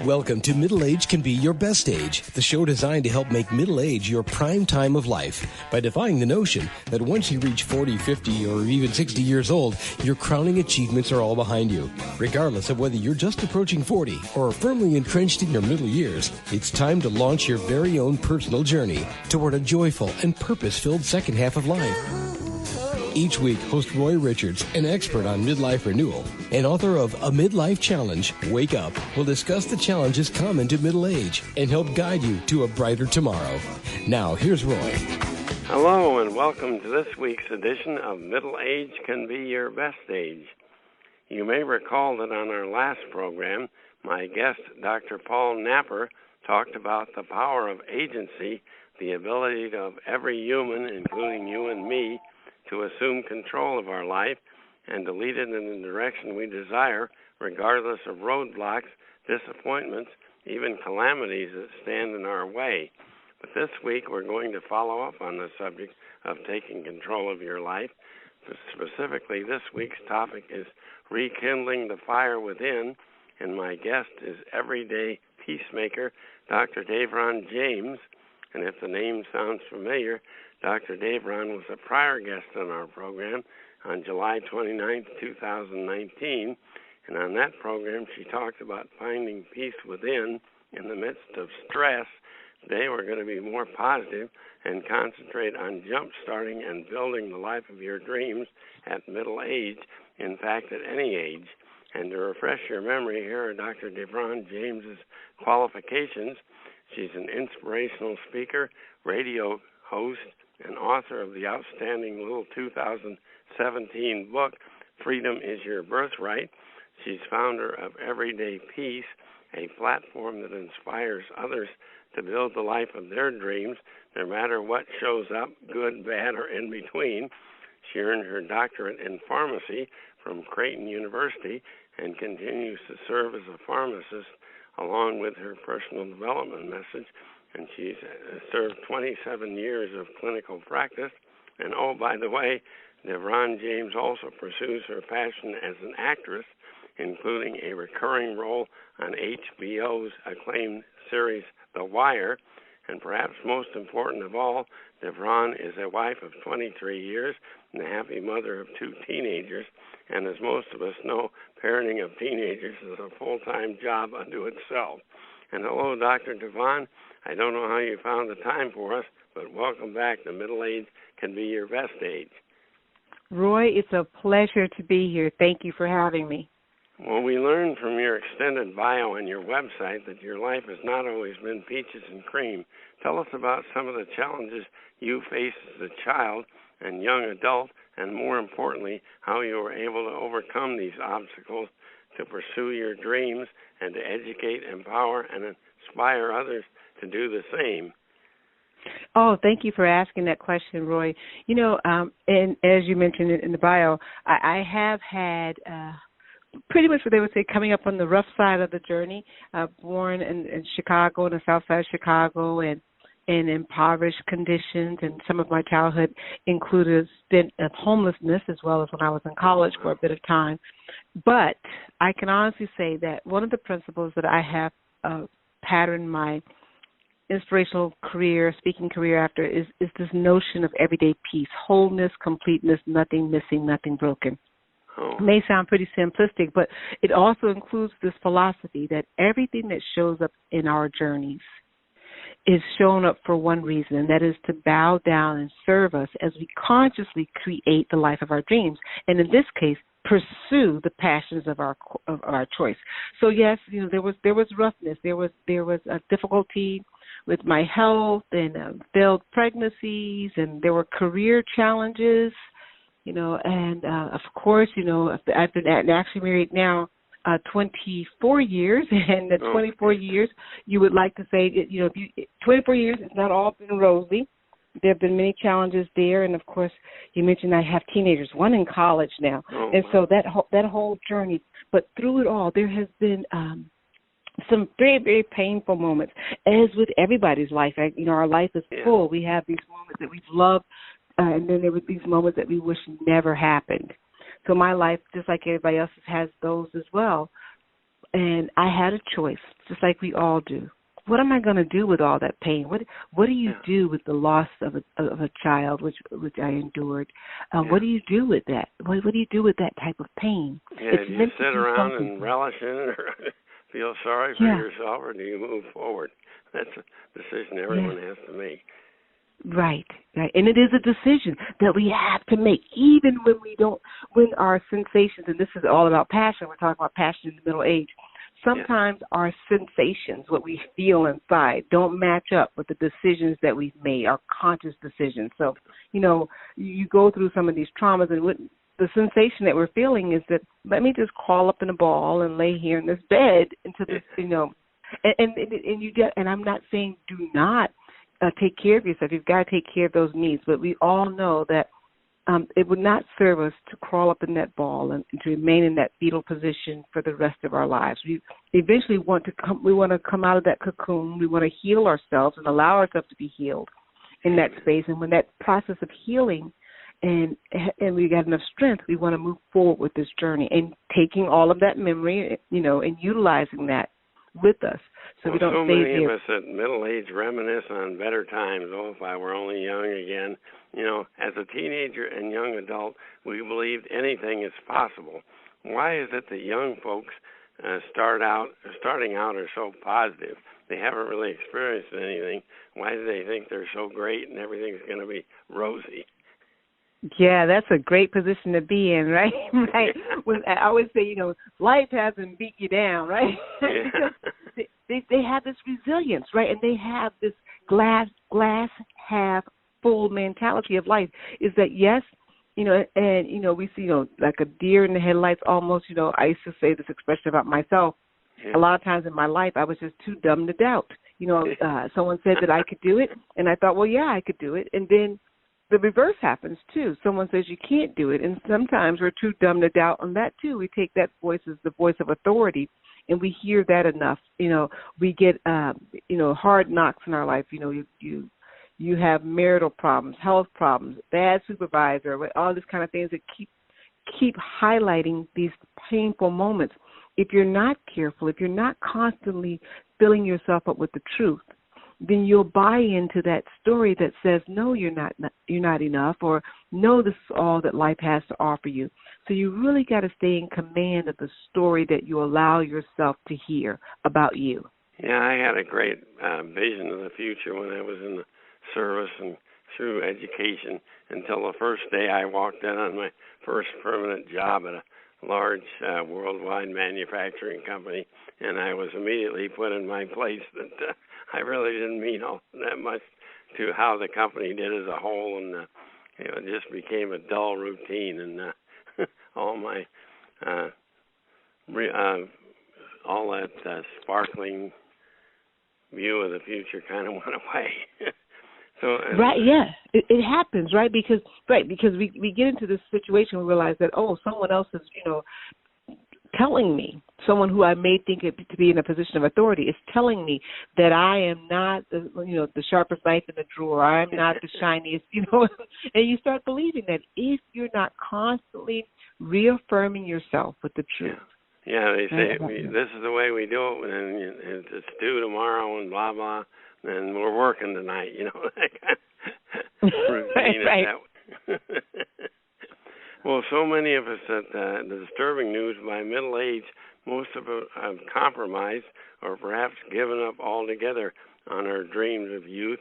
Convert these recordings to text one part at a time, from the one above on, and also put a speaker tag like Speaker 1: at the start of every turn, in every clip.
Speaker 1: Welcome to Middle Age Can Be Your Best Age, the show designed to help make middle age your prime time of life by defying the notion that once you reach 40, 50, or even 60 years old, your crowning achievements are all behind you. Regardless of whether you're just approaching 40 or firmly entrenched in your middle years, it's time to launch your very own personal journey toward a joyful and purpose-filled second half of life. Each week, host Roy Richards, an expert on midlife renewal and author of A Midlife Challenge, Wake Up, will discuss the challenges common to middle age and help guide you to a brighter tomorrow. Now, here's Roy.
Speaker 2: Hello, and welcome to this week's edition of Middle Age Can Be Your Best Age. You may recall that on our last program, my guest, Dr. Paul Napper, talked about the power of agency, the ability of every human, including you and me, to assume control of our life and to lead it in the direction we desire, regardless of roadblocks, disappointments, even calamities that stand in our way. But this week we're going to follow up on the subject of taking control of your life. Specifically, this week's topic is rekindling the fire within, and my guest is everyday peacemaker, Dr. Dravon James. And if the name sounds familiar, Dr. Dravon was a prior guest on our program on July 29, 2019, and on that program she talked about finding peace within in the midst of stress. Today we're going to be more positive and concentrate on jump-starting and building the life of your dreams at middle age, in fact at any age. And to refresh your memory, here are Dr. Dravon James's qualifications. She's an inspirational speaker, radio host, and author of the outstanding little 2017 book, Freedom is Your Birthright. She's founder of Everyday Peace, a platform that inspires others to build the life of their dreams, no matter what shows up, good, bad, or in between. She earned her doctorate in pharmacy from Creighton University and continues to serve as a pharmacist along with her personal development message. And she's served 27 years of clinical practice. And oh, by the way, Dravon James also pursues her passion as an actress, including a recurring role on HBO's acclaimed series The Wire. And perhaps most important of all, Dravon is a wife of 23 years and a happy mother of 2 teenagers. And as most of us know, parenting of teenagers is a full-time job unto itself. And hello, Dr. Dravon. I don't know how you found the time for us, but welcome back to Middle Age Can Be Your Best Age.
Speaker 3: Roy, it's a pleasure to be here. Thank you for having me.
Speaker 2: Well, we learned from your extended bio on your website that your life has not always been peaches and cream. Tell us about some of the challenges you faced as a child and young adult, and more importantly, how you were able to overcome these obstacles to pursue your dreams and to educate, empower, and inspire others to do the same.
Speaker 3: Oh, thank you for asking that question, Roy. You know, and as you mentioned in the bio, I have had pretty much what they would say coming up on the rough side of the journey. Born in Chicago, in the south side of Chicago, and in impoverished conditions, and some of my childhood included a stint of homelessness as well as when I was in college for a bit of time. But I can honestly say that one of the principles that I have patterned my inspirational career, speaking career after, is this notion of everyday peace, wholeness, completeness, nothing missing, nothing broken. It may sound pretty simplistic, but it also includes this philosophy that everything that shows up in our journeys is shown up for one reason, and that is to bow down and serve us as we consciously create the life of our dreams, and in this case, pursue the passions of our choice. So yes, you know, there was roughness, there was a difficulty with my health and failed pregnancies, and there were career challenges, you know, and of course, you know, I've been actually married now 24 years, and the 24 years, you would like to say, you know, 24 years, it's not all been rosy. There have been many challenges there, and of course, you mentioned I have teenagers, one in college now, and so that whole journey. But through it all, there has been some very, very painful moments, as with everybody's life. You know, our life is full. We have these moments that we've loved, and then there were these moments that we wish never happened. So my life, just like everybody else's, has those as well. And I had a choice, just like we all do. What am I going to do with all that pain? What do you do with the loss of a child, which I endured? What do you do with that? What do you do with that type of pain?
Speaker 2: Yeah, do you sit around and relish in it, or feel sorry for yourself, or do you move forward? That's a decision everyone has to make.
Speaker 3: Right. And it is a decision that we have to make, even when our sensations, and this is all about passion, we're talking about passion in the middle age, sometimes our sensations, what we feel inside, don't match up with the decisions that we've made, our conscious decisions. So, you go through some of these traumas, and the sensation that we're feeling is that, let me just crawl up in a ball and lay here in this bed into this, and I'm not saying do not take care of yourself. You've got to take care of those needs. But we all know that it would not serve us to crawl up in that ball and to remain in that fetal position for the rest of our lives. We eventually want to come out of that cocoon. We want to heal ourselves and allow ourselves to be healed in that space. And when that process of healing and we got enough strength, we want to move forward with this journey and taking all of that memory, and utilizing that with us. So we don't
Speaker 2: so
Speaker 3: stay
Speaker 2: many
Speaker 3: there.
Speaker 2: of us at middle age reminisce on better times. Oh, if I were only young again. As a teenager and young adult, we believed anything is possible. Why is it that young folks starting out are so positive? They haven't really experienced anything. Why do they think they're so great and everything's going to be rosy?
Speaker 3: Yeah, that's a great position to be in, right? Right. I always say, life hasn't beat you down, right? Because they have this resilience, right? And they have this glass half full mentality of life. Is that yes, we see, like a deer in the headlights almost. I used to say this expression about myself. A lot of times in my life, I was just too dumb to doubt. Someone said that I could do it, and I thought, well, yeah, I could do it, and then the reverse happens, too. Someone says you can't do it, and sometimes we're too dumb to doubt on that, too. We take that voice as the voice of authority, and we hear that enough. We get, hard knocks in our life. You have marital problems, health problems, bad supervisor, all these kind of things that keep highlighting these painful moments. If you're not careful, if you're not constantly filling yourself up with the truth, then you'll buy into that story that says, no, you're not enough, or no, this is all that life has to offer you. So you really got to stay in command of the story that you allow yourself to hear about you.
Speaker 2: Yeah, I had a great vision of the future when I was in the service and through education until the first day I walked in on my first permanent job at a large worldwide manufacturing company, and I was immediately put in my place that I really didn't mean all that much to how the company did as a whole, and it just became a dull routine, and all my all that sparkling view of the future kind of went away.
Speaker 3: Right, yeah, it happens, right? Because we get into this situation, we realize that someone else is, telling me, someone who I may think to be in a position of authority is telling me that I am not, the sharpest knife in the drawer. I'm not the shiniest, and you start believing that if you're not constantly reaffirming yourself with the truth.
Speaker 2: Yeah, they say this is the way we do it, and it's due tomorrow, and blah blah. And we're working tonight, that kind of routine.
Speaker 3: Right.
Speaker 2: Well, so many of us at the disturbing news, by middle age, most of us have compromised or perhaps given up altogether on our dreams of youth.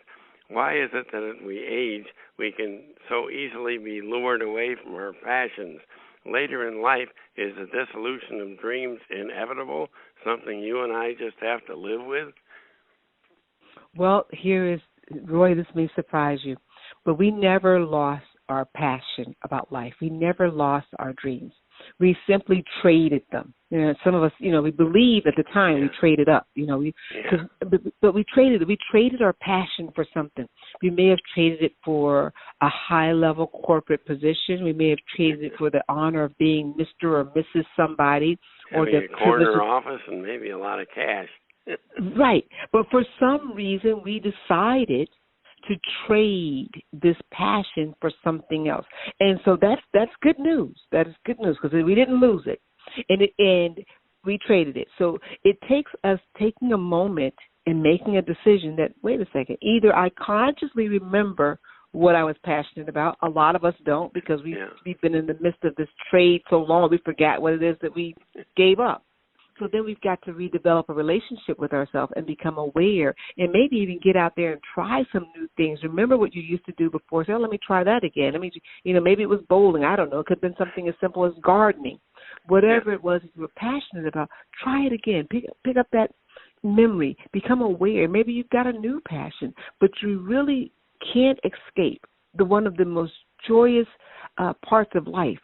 Speaker 2: Why is it that as we age, we can so easily be lured away from our passions? Later in life, is the dissolution of dreams inevitable, something you and I just have to live with?
Speaker 3: Well, here is, Roy, this may surprise you, but we never lost our passion about life. We never lost our dreams. We simply traded them. Some of us, we believe at the time we traded up, but we traded our passion for something. We may have traded it for a high-level corporate position. We may have traded it for the honor of being Mr. or Mrs. somebody.
Speaker 2: Having or the corner office and maybe a lot of cash.
Speaker 3: Right. But for some reason, we decided to trade this passion for something else. And so that's good news. That is good news because we didn't lose it. And We traded it. So it takes us taking a moment and making a decision that, wait a second, either I consciously remember what I was passionate about. A lot of us don't, because we've been in the midst of this trade so long we forgot what it is that we gave up. So then we've got to redevelop a relationship with ourselves and become aware, and maybe even get out there and try some new things. Remember what you used to do before. Say, let me try that again. Maybe it was bowling. I don't know. It could have been something as simple as gardening. Whatever it was that you were passionate about, try it again. Pick up that memory. Become aware. Maybe you've got a new passion, but you really can't escape one of the most joyous parts of life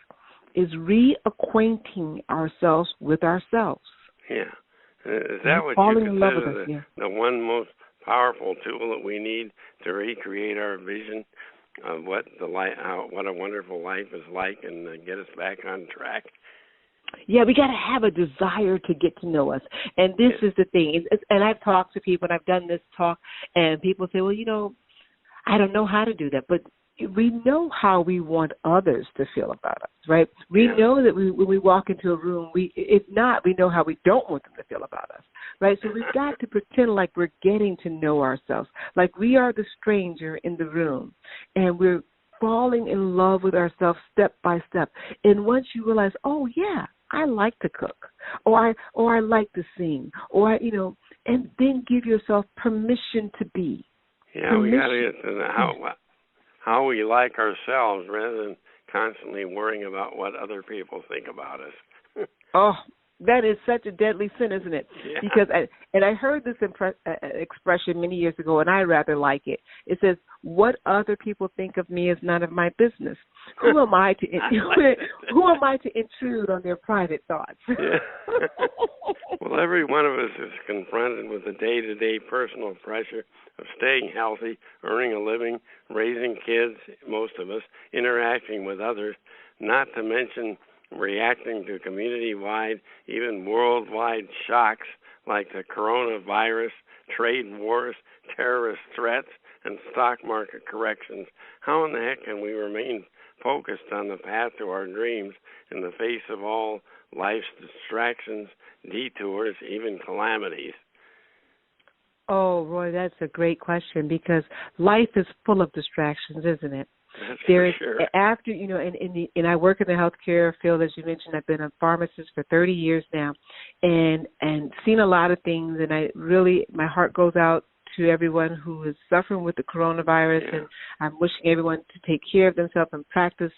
Speaker 3: is reacquainting ourselves with ourselves.
Speaker 2: Yeah. Is that what you consider the one most powerful tool that we need to recreate our vision of what a wonderful life is like, and get us back on track?
Speaker 3: Yeah, we got to have a desire to get to know us. And this is the thing. And I've talked to people, and I've done this talk, and people say, well, I don't know how to do that. But we know how we want others to feel about us, right? We know that when we walk into a room, if not, we know how we don't want them to feel about us, right? So we've got to pretend like we're getting to know ourselves, like we are the stranger in the room, and we're falling in love with ourselves step by step. And once you realize, oh, yeah, I like to cook, or I like to sing, and then give yourself permission to be.
Speaker 2: Yeah, we got to get to how we like ourselves rather than constantly worrying about what other people think about us.
Speaker 3: Oh, that is such a deadly sin, isn't it?
Speaker 2: Yeah.
Speaker 3: Because I heard this expression many years ago, and I rather like it. It says, "What other people think of me is none of my business. Who am I to who am I to intrude on their private thoughts?"
Speaker 2: Yeah. Well, every one of us is confronted with the day-to-day personal pressure of staying healthy, earning a living, raising kids, most of us, interacting with others, not to mention reacting to community-wide, even worldwide shocks like the coronavirus, trade wars, terrorist threats, and stock market corrections. How in the heck can we remain focused on the path to our dreams in the face of all life's distractions, detours, even calamities?
Speaker 3: Oh, Roy, that's a great question, because life is full of distractions, isn't it?
Speaker 2: That's for sure.
Speaker 3: After, and I work in the healthcare field, as you mentioned. I've been a pharmacist for 30 years now, and seen a lot of things, and my heart goes out to everyone who is suffering with the coronavirus, and I'm wishing everyone to take care of themselves and practice,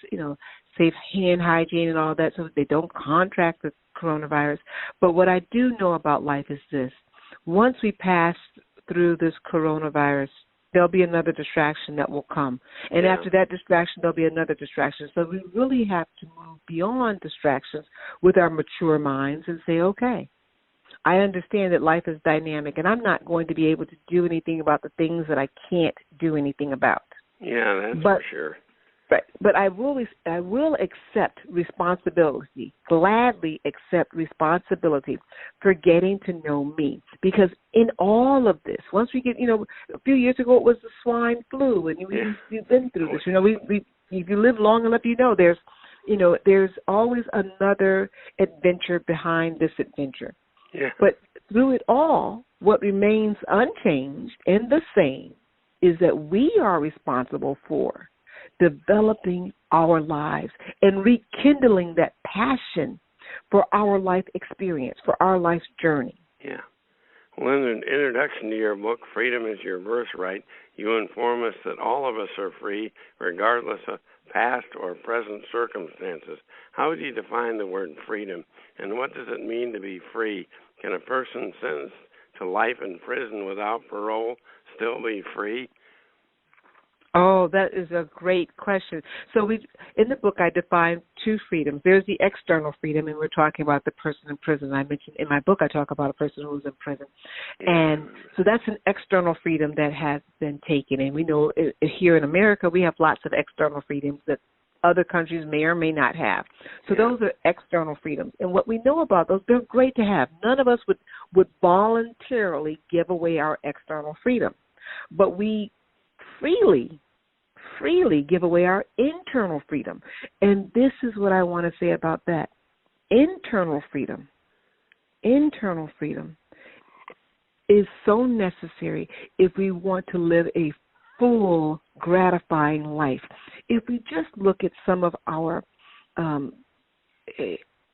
Speaker 3: safe hand hygiene and all that, so that they don't contract the coronavirus. But what I do know about life is this: once we pass through this coronavirus, there'll be another distraction that will come. And after that distraction, there'll be another distraction. So we really have to move beyond distractions with our mature minds and say, okay, I understand that life is dynamic, and I'm not going to be able to do anything about the things that I can't do anything about.
Speaker 2: Yeah, that's for sure.
Speaker 3: But I will accept responsibility, gladly accept responsibility for getting to know me. Because in all of this, once we get, a few years ago it was the swine flu, and we've been through this. If you live long enough, there's always another adventure behind this adventure.
Speaker 2: Yeah.
Speaker 3: But through it all, what remains unchanged and the same is that we are responsible for developing our lives and rekindling that passion for our life experience, for our life's journey.
Speaker 2: Yeah. Well, in an introduction to your book, Freedom is Your Birthright, you inform us that all of us are free, regardless of past or present circumstances. How would you define the word freedom, and what does it mean to be free? Can a person sentenced to life in prison without parole still be free?
Speaker 3: Oh, that is a great question. So in the book, I define two freedoms. There's the external freedom, and we're talking about the person in prison. I mentioned in my book, I talk about a person who's in prison. And so that's an external freedom that has been taken. And we know here in America, we have lots of external freedoms that other countries may or may not have. So those are external freedoms. And what we know about those, they're great to have. None of us would voluntarily give away our external freedom. But we freely give away our internal freedom. And this is what I want to say about that. Internal freedom internal freedom is so necessary if we want to live a full, gratifying life. If we just look at some of our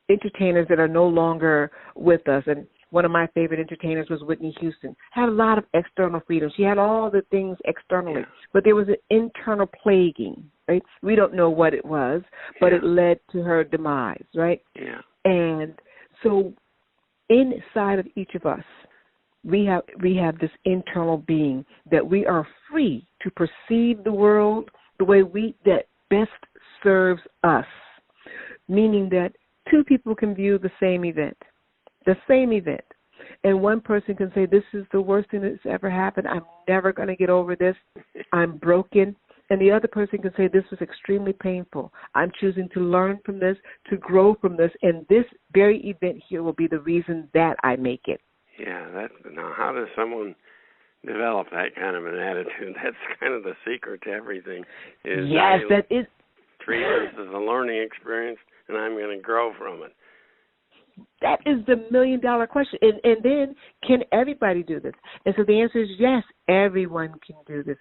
Speaker 3: entertainers that are no longer with us, and one of my favorite entertainers was Whitney Houston, had a lot of external freedom. She had all the things externally, but there was an internal plaguing, right? We don't know what it was, but it led to her demise, right?
Speaker 2: Yeah.
Speaker 3: And so inside of each of us, we have this internal being that we are free to perceive the world the way that best serves us, meaning that two people can view the same event, and one person can say, this is the worst thing that's ever happened. I'm never going to get over this. I'm broken. And the other person can say, this was extremely painful. I'm choosing to learn from this, to grow from this, and this very event here will be the reason that I make it.
Speaker 2: Yeah, now how does someone develop that kind of an attitude? That's kind of the secret to everything.
Speaker 3: Yes, that is.
Speaker 2: Treat this as a learning experience, and I'm going to grow from it.
Speaker 3: That is the million-dollar question. And then, can everybody do this? And so the answer is yes, everyone can do this.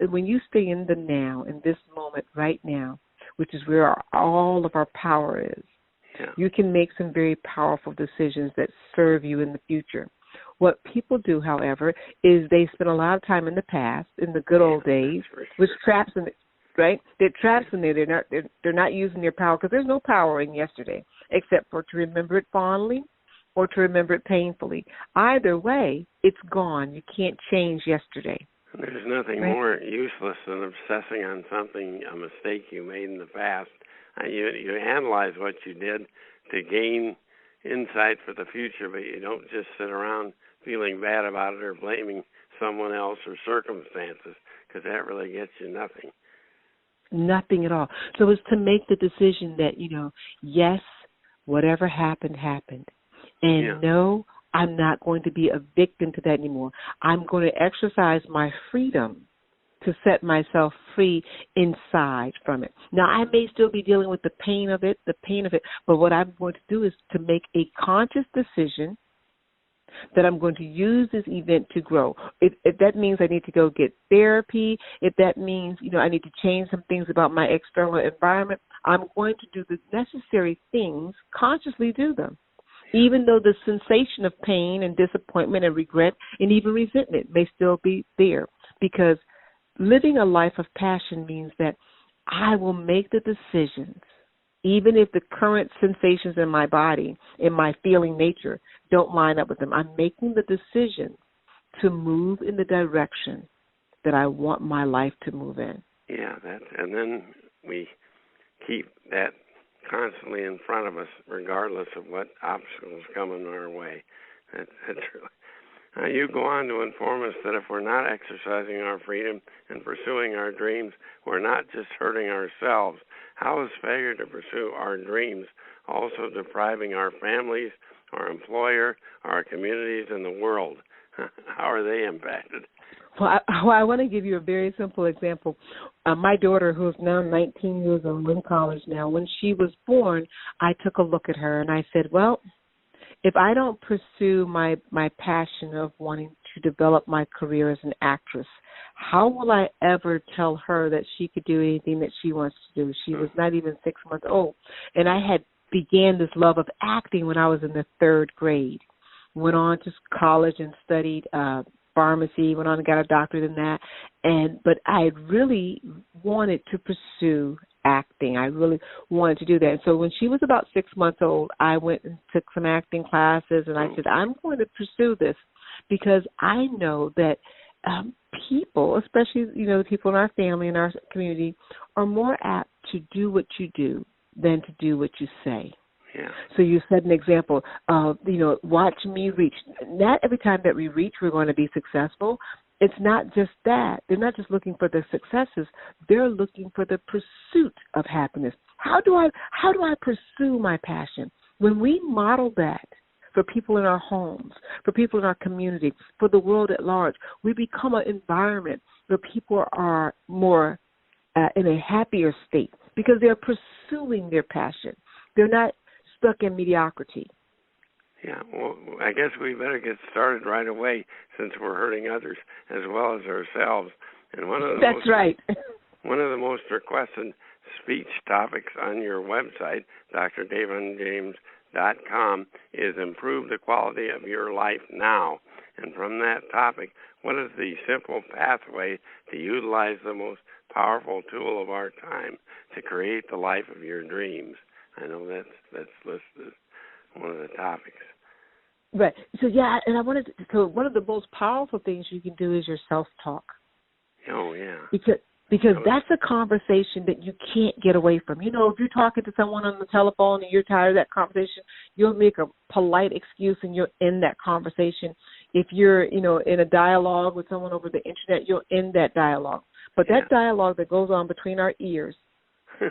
Speaker 3: When you stay in the now, in this moment right now, which is where all of our power is, you can make some very powerful decisions that serve you in the future. What people do, however, is they spend a lot of time in the past, in the good old days, which traps them. Right? They're traps in there. They're not using their power because there's no power in yesterday except for to remember it fondly or to remember it painfully. Either way, it's gone. You can't change yesterday.
Speaker 2: There's nothing more useless than obsessing on something, a mistake you made in the past. You analyze what you did to gain insight for the future, but you don't just sit around feeling bad about it or blaming someone else or circumstances, because that really gets you nothing.
Speaker 3: Nothing at all. So it's to make the decision that, yes, whatever happened, happened. And no, I'm not going to be a victim to that anymore. I'm going to exercise my freedom to set myself free inside from it. Now, I may still be dealing with the pain of it, but what I'm going to do is to make a conscious decision that I'm going to use this event to grow. If that means I need to go get therapy, if that means, I need to change some things about my external environment, I'm going to do the necessary things, consciously do them, even though the sensation of pain and disappointment and regret and even resentment may still be there, because living a life of passion means that I will make the decisions, even if the current sensations in my body, in my feeling nature, don't line up with them. I'm making the decision to move in the direction that I want my life to move in.
Speaker 2: Yeah, and then we keep that constantly in front of us, regardless of what obstacles come in our way. That's really. You go on to inform us that if we're not exercising our freedom and pursuing our dreams, we're not just hurting ourselves. How is failure to pursue our dreams also depriving our families, our employer, our communities, and the world? How are they impacted?
Speaker 3: Well, I want to give you a very simple example. My daughter, who's now 19 years old, in college now, when she was born, I took a look at her and I said, well, if I don't pursue my passion of wanting to develop my career as an actress, how will I ever tell her that she could do anything that she wants to do? She was not even 6 months old. And I had began this love of acting when I was in the third grade. Went on to college and studied pharmacy, went on and got a doctorate in that. But I really wanted to pursue acting. I really wanted to do that. And so when she was about 6 months old, I went and took some acting classes, and I said, I'm going to pursue this because I know that people, especially, people in our family and our community, are more apt to do what you do than to do what you say.
Speaker 2: Yeah.
Speaker 3: So you set an example of, watch me reach. Not every time that we reach, we're going to be successful. It's not just that. They're not just looking for the successes. They're looking for the pursuit of happiness. How do I pursue my passion? When we model that for people in our homes, for people in our community, for the world at large, we become an environment where people are more in a happier state because they're pursuing their passion. They're not stuck in mediocrity.
Speaker 2: Yeah, well, I guess we better get started right away since we're hurting others as well as ourselves. And
Speaker 3: That's right.
Speaker 2: One of the most requested speech topics on your website, drdravonjames.com, is improve the quality of your life now. And from that topic, what is the simple pathway to utilize the most powerful tool of our time to create the life of your dreams? I know that's listed as one of the topics.
Speaker 3: Right. So, and one of the most powerful things you can do is your self-talk.
Speaker 2: Oh, yeah.
Speaker 3: Because that's a conversation that you can't get away from. You know, if you're talking to someone on the telephone and you're tired of that conversation, you'll make a polite excuse and you'll end that conversation. If you're, in a dialogue with someone over the internet, you'll end that dialogue. But that dialogue that goes on between our ears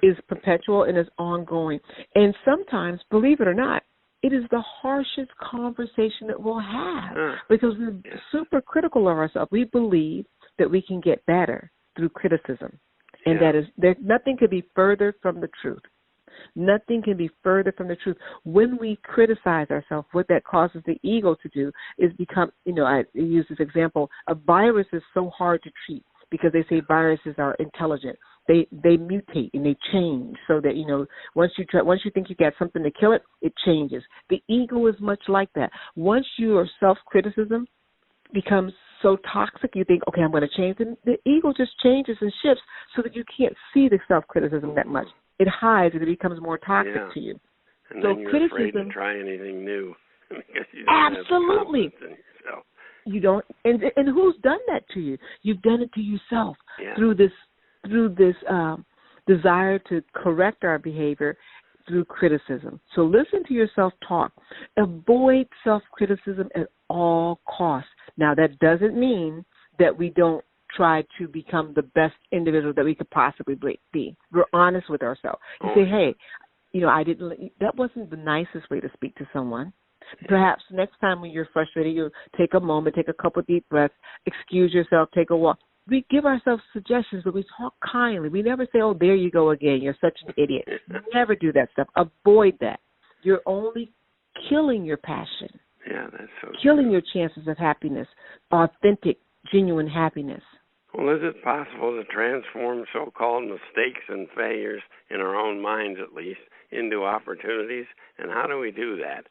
Speaker 3: is perpetual and is ongoing. And sometimes, believe it or not, it is the harshest conversation that we'll have because we're super critical of ourselves. We believe that we can get better through criticism, and nothing could be further from the truth. Nothing can be further from the truth. When we criticize ourselves, what that causes the ego to do is become, I use this example, a virus is so hard to treat because they say viruses are intelligent. They mutate and they change so that, once you think you got something to kill it, it changes. The ego is much like that. Once your self-criticism becomes so toxic, you think, okay, I'm going to change. And the ego just changes and shifts so that you can't see the self-criticism that much. It hides and it becomes more toxic to you.
Speaker 2: And
Speaker 3: so
Speaker 2: then you're afraid to try anything new because you don't have confidence in yourself.
Speaker 3: You don't, and who's done that to you? You've done it to yourself through this desire to correct our behavior through criticism. So listen to your self-talk. Avoid self-criticism at all costs. Now, that doesn't mean that we don't try to become the best individual that we could possibly be. We're honest with ourselves. You say, hey, that wasn't the nicest way to speak to someone. Perhaps next time when you're frustrated, you'll take a moment, take a couple of deep breaths, excuse yourself, take a walk. We give ourselves suggestions, but we talk kindly. We never say, oh, there you go again. You're such an idiot. Never do that stuff. Avoid that. You're only killing your passion.
Speaker 2: Yeah, that's so
Speaker 3: killing
Speaker 2: true.
Speaker 3: Your chances of happiness, authentic, genuine happiness.
Speaker 2: Well, is it possible to transform so-called mistakes and failures in our own minds, at least, into opportunities? And how do we do that?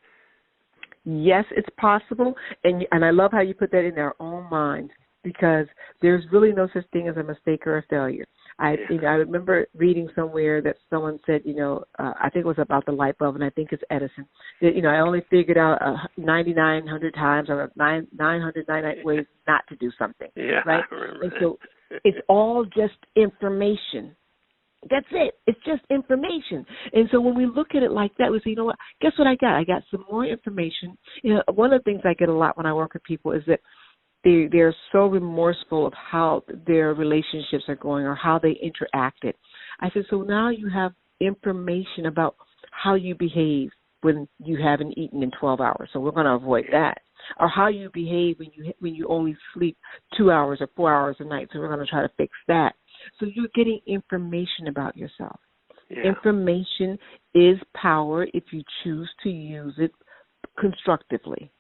Speaker 3: Yes, it's possible, and I love how you put that in our own minds, because there's really no such thing as a mistake or a failure. I remember reading somewhere that someone said, I think it was about the light bulb, and I think it's Edison, that, I only figured out 9,900 times or 999 ways not to do something.
Speaker 2: Yeah,
Speaker 3: right?
Speaker 2: I remember
Speaker 3: and
Speaker 2: that.
Speaker 3: So it's all just information. That's it. It's just information. And so when we look at it like that, we say, you know what, guess what I got? I got some more information. One of the things I get a lot when I work with people is that they're so remorseful of how their relationships are going or how they interacted. I said, so now you have information about how you behave when you haven't eaten in 12 hours. So we're going to avoid that. Or how you behave when you only sleep 2 hours or 4 hours a night. So we're going to try to fix that. So you're getting information about yourself. Yeah. Information is power if you choose to use it constructively.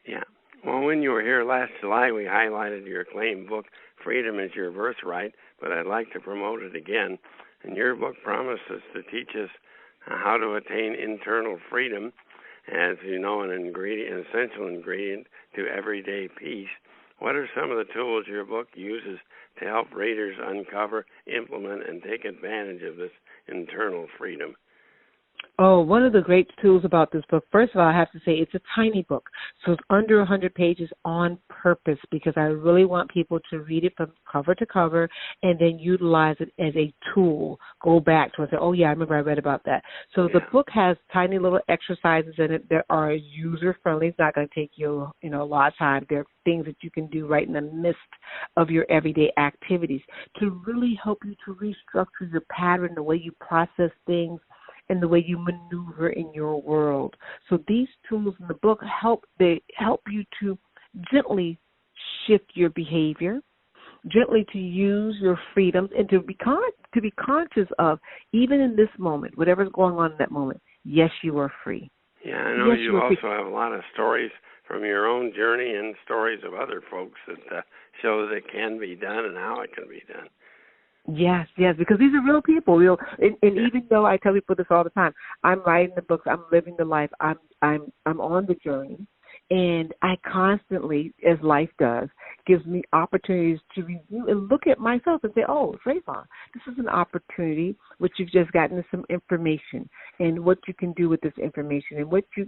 Speaker 2: Yeah. Well, when you were here last July, we highlighted your acclaimed book, Freedom is Your Birthright, but I'd like to promote it again. And your book promises to teach us how to attain internal freedom, as you know, an essential ingredient to everyday peace. What are some of the tools your book uses to help readers uncover, implement, and take advantage of this internal freedom?
Speaker 3: Oh, one of the great tools about this book, first of all, I have to say it's a tiny book. So it's under 100 pages on purpose because I really want people to read it from cover to cover and then utilize it as a tool. Go back to it and say, oh, yeah, I remember I read about that. So the book has tiny little exercises in it that are user-friendly. It's not going to take you, a lot of time. There are things that you can do right in the midst of your everyday activities to really help you to restructure your pattern, the way you process things, and the way you maneuver in your world. So these tools in the book help you to gently shift your behavior, gently to use your freedoms, and to be conscious of, even in this moment, whatever's going on in that moment, yes, you are free.
Speaker 2: Yeah, I know you also have a lot of stories from your own journey and stories of other folks that show that it can be done and how it can be done.
Speaker 3: Yes, because these are real people. And even though I tell people this all the time, I'm writing the books, I'm living the life, I'm on the journey, and I constantly, as life does, gives me opportunities to review and look at myself and say, oh, Dravon, this is an opportunity which you've just gotten some information and what you can do with this information and what you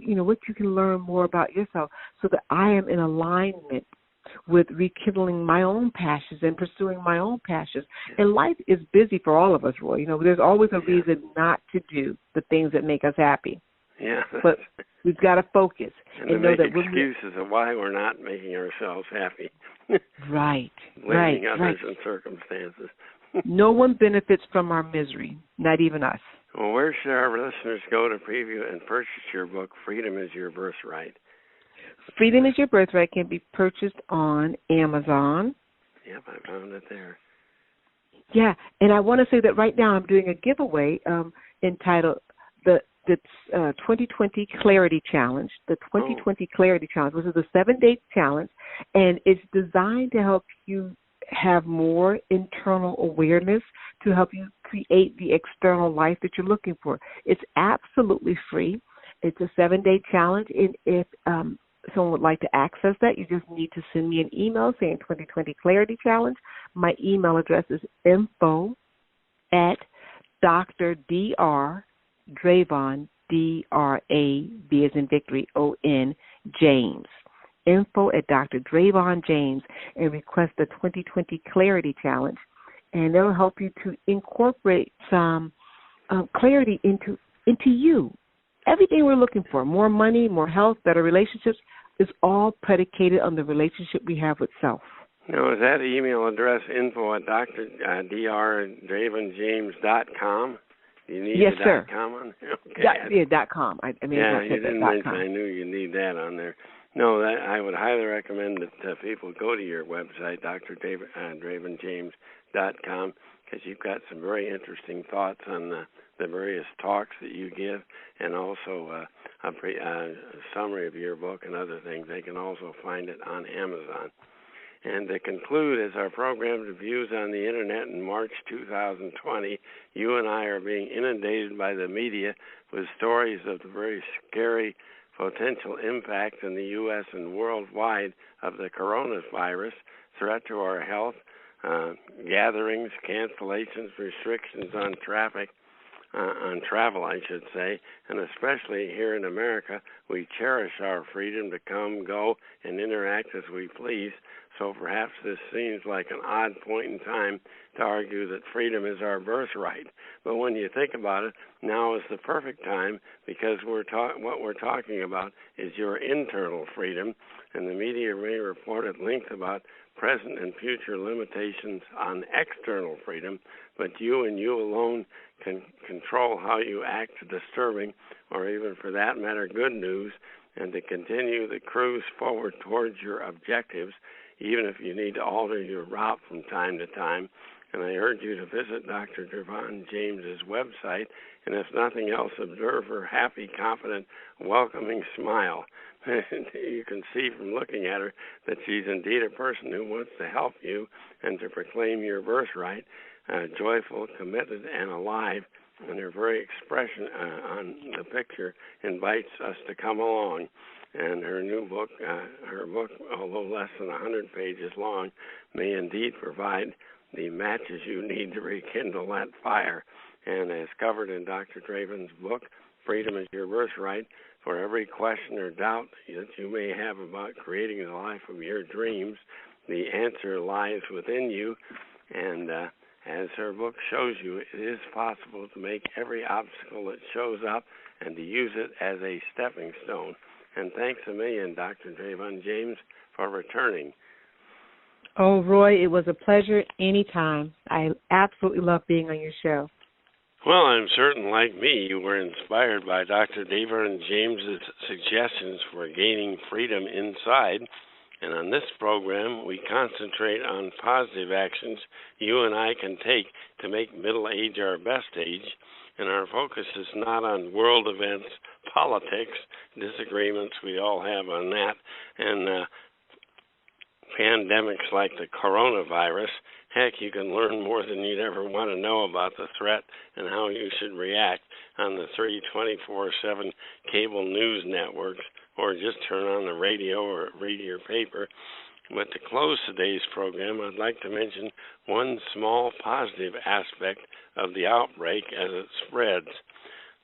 Speaker 3: can learn more about yourself, so that I am in alignment with rekindling my own passions and pursuing my own passions. And life is busy for all of us, Roy. There's always a reason not to do the things that make us happy.
Speaker 2: Yeah.
Speaker 3: But we've got to focus
Speaker 2: and know that excuses of why we're not making ourselves happy.
Speaker 3: Right.
Speaker 2: Blaming others and circumstances.
Speaker 3: No one benefits from our misery, not even us.
Speaker 2: Well, where should our listeners go to preview and purchase your book, Freedom is Your Birthright?
Speaker 3: Freedom is Your Birthright can be purchased on Amazon.
Speaker 2: Yep, I found it there.
Speaker 3: Yeah, and I want to say that right now I'm doing a giveaway entitled the 2020 Clarity Challenge, the 2020 Clarity Challenge, which is a 7-day challenge, and it's designed to help you have more internal awareness, to help you create the external life that you're looking for. It's absolutely free. It's a 7-day challenge, and if someone would like to access that, you just need to send me an email saying 2020 Clarity Challenge. My email address is info@Dr. Dr. Dravon, D-R-A-V as in victory, O-N, James. Info@Dr. Dravon James, and request the 2020 Clarity Challenge. And it'll help you to incorporate some clarity into you. Everything we're looking for, more money, more health, better relationships, is all predicated on the relationship we have with self.
Speaker 2: Now, is that email address info@drdravonjames.com? You need
Speaker 3: yes,
Speaker 2: the
Speaker 3: sir.
Speaker 2: .com on there?
Speaker 3: Okay. .com. I
Speaker 2: you didn't mention. I knew you need that on there. No, I would highly recommend that people go to your website, drdravonjames.com, because you've got some very interesting thoughts on the various talks that you give, and also a summary of your book and other things. They can also find it on Amazon. And to conclude, as our program debuts on the Internet in March 2020, you and I are being inundated by the media with stories of the very scary potential impact in the U.S. and worldwide of the coronavirus, threat to our health, gatherings, cancellations, restrictions on travel, I should say, and especially here in America, we cherish our freedom to come, go, and interact as we please. So perhaps this seems like an odd point in time to argue that freedom is our birthright. But when you think about it, now is the perfect time, because what we're talking about is your internal freedom, and the media may report at length about present and future limitations on external freedom, but you and you alone can control how you act disturbing, or even for that matter, good news, and to continue the cruise forward towards your objectives, even if you need to alter your route from time to time. And I urge you to visit Dr. Dravon James's website, and if nothing else, observe her happy, confident, welcoming smile. You can see from looking at her that she's indeed a person who wants to help you and to proclaim your birthright, joyful, committed, and alive. And her very expression on the picture invites us to come along. And her new book, although less than 100 pages long, may indeed provide the matches you need to rekindle that fire. And as covered in Dr. Dravon's book, Freedom is Your Birthright, for every question or doubt that you may have about creating the life of your dreams, the answer lies within you. And as her book shows you, it is possible to make every obstacle that shows up and to use it as a stepping stone. And thanks a million, Dr. Dravon James, for returning.
Speaker 3: Oh, Roy, it was a pleasure anytime. I absolutely love being on your show.
Speaker 2: Well, I'm certain, like me, you were inspired by Dr. Dravon James's suggestions for gaining freedom inside. And on this program, we concentrate on positive actions you and I can take to make middle age our best age. And our focus is not on world events, politics, disagreements we all have on that, and pandemics like the coronavirus. Heck, you can learn more than you'd ever want to know about the threat and how you should react on the 24/7 cable news networks, or just turn on the radio or read your paper. But to close today's program, I'd like to mention one small positive aspect of the outbreak as it spreads.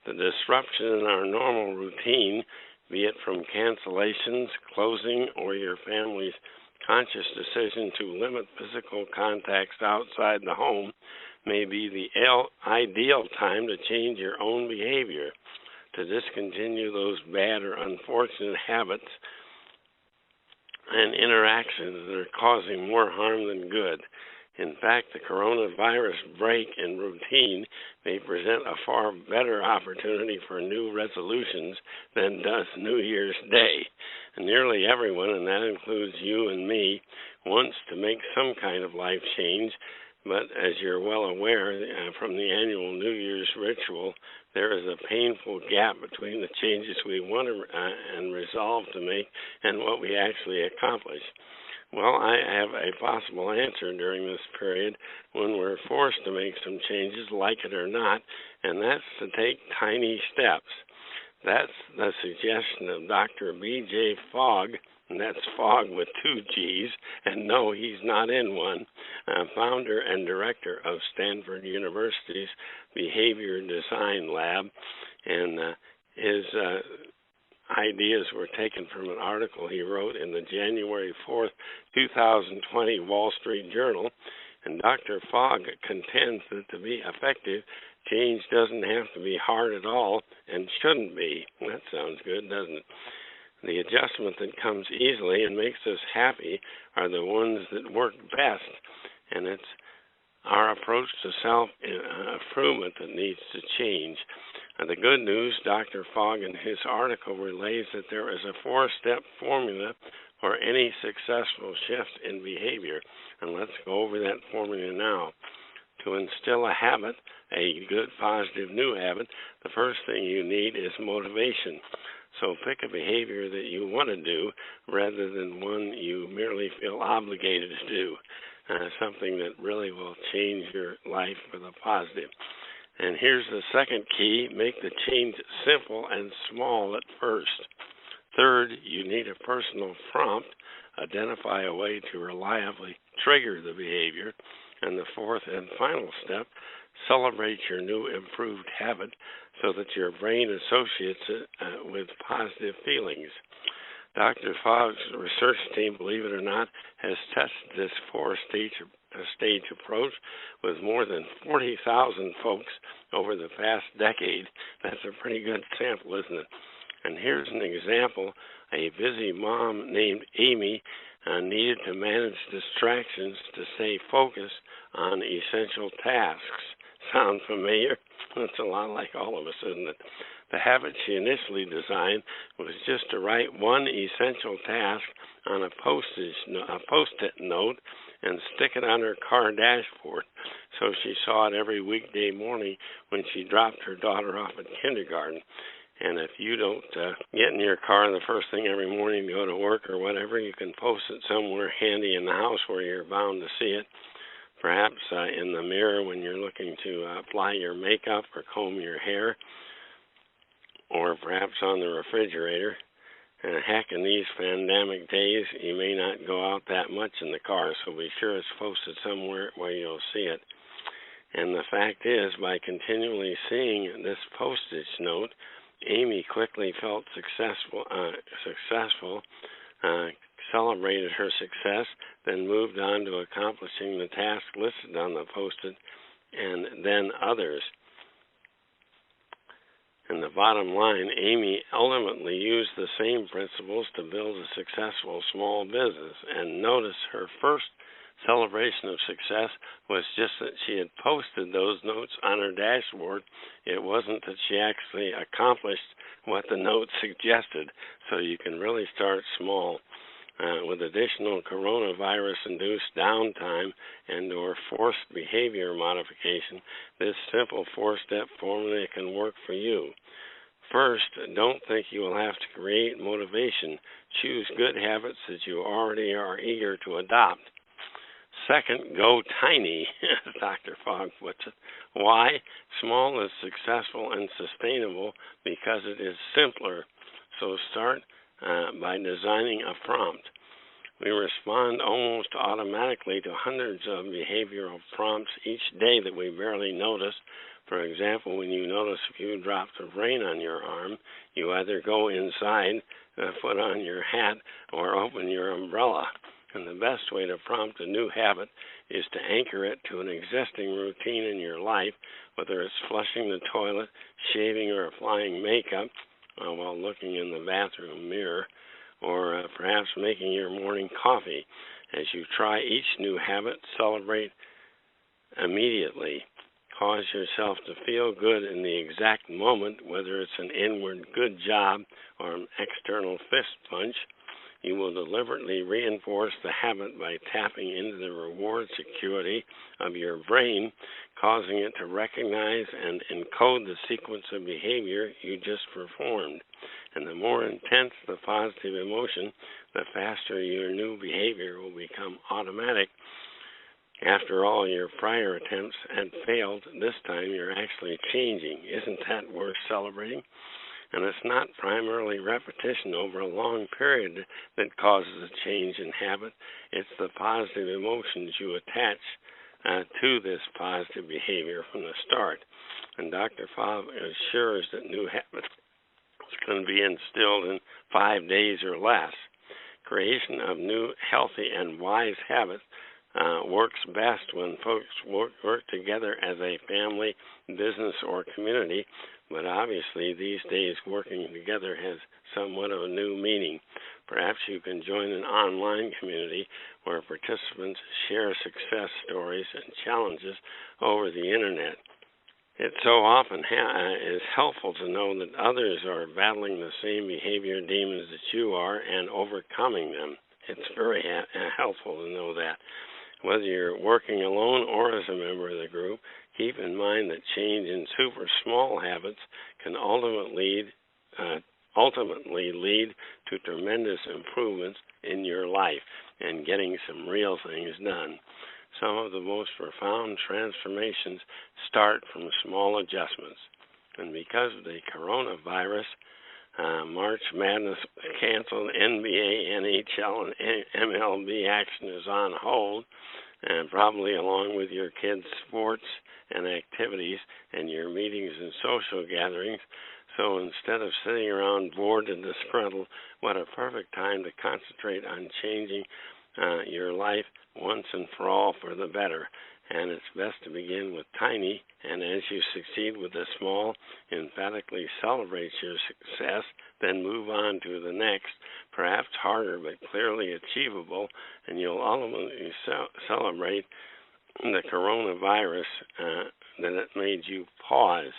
Speaker 2: The disruption in our normal routine, be it from cancellations, closing, or your family's conscious decision to limit physical contacts outside the home, may be the ideal time to change your own behavior, to discontinue those bad or unfortunate habits and interactions that are causing more harm than good. In fact, the coronavirus break in routine may present a far better opportunity for new resolutions than does New Year's Day. And nearly everyone, and that includes you and me, wants to make some kind of life change. But as you're well aware from the annual New Year's ritual, there is a painful gap between the changes we want to and resolve to make and what we actually accomplish. Well, I have a possible answer during this period when we're forced to make some changes, like it or not, and that's to take tiny steps. That's the suggestion of Dr. B.J. Fogg, and that's Fogg with 2 G's, and no, he's not in one, founder and director of Stanford University's Behavior Design Lab, and his ideas were taken from an article he wrote in the January 4th, 2020 Wall Street Journal, and Dr. Fogg contends that to be effective, change doesn't have to be hard at all and shouldn't be. That sounds good, doesn't it? The adjustment that comes easily and makes us happy are the ones that work best, and it's our approach to self-improvement that needs to change. The good news, Dr. Fogg in his article relays that there is a 4-step formula for any successful shift in behavior, and let's go over that formula now. To instill a habit, a good, positive, new habit, the first thing you need is motivation. So pick a behavior that you want to do rather than one you merely feel obligated to do, something that really will change your life for the positive. And here's the second key: make the change simple and small at first. Third, you need a personal prompt. Identify a way to reliably trigger the behavior. And the fourth and final step, celebrate your new improved habit so that your brain associates it with positive feelings. Dr. Fogg's research team, believe it or not, has tested this 4-stage approach with more than 40,000 folks over the past decade. That's a pretty good sample, isn't it? And here's an example. A busy mom named Amy needed to manage distractions to stay focused on essential tasks. Sound familiar? It's a lot like all of us, isn't it? The habit she initially designed was just to write one essential task on a Post-it note and stick it on her car dashboard, so she saw it every weekday morning when she dropped her daughter off at kindergarten. And if you don't get in your car the first thing every morning to go to work or whatever, you can post it somewhere handy in the house where you're bound to see it. Perhaps in the mirror when you're looking to apply your makeup or comb your hair, or perhaps on the refrigerator. And heck, in these pandemic days, you may not go out that much in the car, so be sure it's posted somewhere where you'll see it. And the fact is, by continually seeing this postage note, Amy quickly felt successful, celebrated her success, then moved on to accomplishing the task listed on the post-it, and then others. And the bottom line, Amy ultimately used the same principles to build a successful small business. And notice her first celebration of success was just that she had posted those notes on her dashboard. It wasn't that she actually accomplished what the note suggested. So you can really start small. With additional coronavirus-induced downtime and or forced behavior modification, this simple 4-step formula can work for you. First, don't think you will have to create motivation. Choose good habits that you already are eager to adopt. Second, go tiny, as Dr. Fogg puts it. Why? Small is successful and sustainable because it is simpler. So start by designing a prompt. We respond almost automatically to hundreds of behavioral prompts each day that we barely notice. For example, when you notice a few drops of rain on your arm, you either go inside, put on your hat, or open your umbrella. And the best way to prompt a new habit is to anchor it to an existing routine in your life, whether it's flushing the toilet, shaving, or applying makeup while looking in the bathroom mirror, or perhaps making your morning coffee. As you try each new habit, celebrate immediately. Cause yourself to feel good in the exact moment, whether it's an inward good job or an external fist punch. You will deliberately reinforce the habit by tapping into the reward security of your brain, causing it to recognize and encode the sequence of behavior you just performed. And the more intense the positive emotion, the faster your new behavior will become automatic. After all, your prior attempts had failed. This time you're actually changing. Isn't that worth celebrating? And it's not primarily repetition over a long period that causes a change in habit. It's the positive emotions you attach to this positive behavior from the start. And Dr. Fogg assures that new habits can be instilled in 5 days or less. Creation of new, healthy, and wise habits works best when folks work together as a family, business, or community. But obviously, these days, working together has somewhat of a new meaning. Perhaps you can join an online community where participants share success stories and challenges over the Internet. It so often is helpful to know that others are battling the same behavior demons that you are and overcoming them. It's very helpful to know that. Whether you're working alone or as a member of the group, keep in mind that change in super small habits can ultimately lead to tremendous improvements in your life and getting some real things done. Some of the most profound transformations start from small adjustments. And because of the coronavirus, March Madness canceled, NBA, NHL, and MLB action is on hold, and probably along with your kids' sports and activities and your meetings and social gatherings. So instead of sitting around bored and disgruntled, what a perfect time to concentrate on changing your life once and for all for the better. And it's best to begin with tiny, and as you succeed with the small, emphatically celebrate your success, then move on to the next, perhaps harder but clearly achievable, and you'll ultimately celebrate the coronavirus that it made you pause.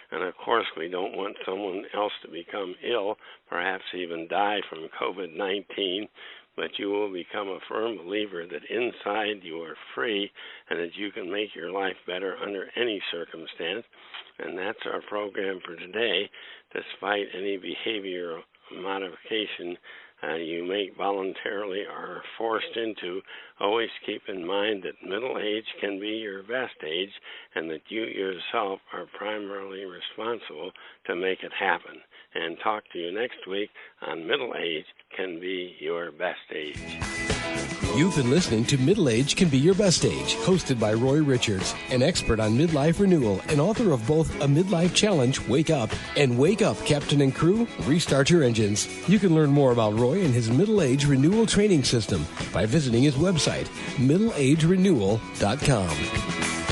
Speaker 2: And of course, we don't want someone else to become ill, perhaps even die from COVID-19, but you will become a firm believer that inside you are free and that you can make your life better under any circumstance. And that's our program for today. Despite any behavior modification you make voluntarily or are forced into, always keep in mind that middle age can be your best age and that you yourself are primarily responsible to make it happen. And talk to you next week on Middle Age Can Be Your Best Age.
Speaker 1: You've been listening to Middle Age Can Be Your Best Age, hosted by Roy Richards, an expert on midlife renewal and author of both A Midlife Challenge, Wake Up, and Wake Up, Captain and Crew, Restart Your Engines. You can learn more about Roy and his Middle Age Renewal Training System by visiting his website, middleagerenewal.com.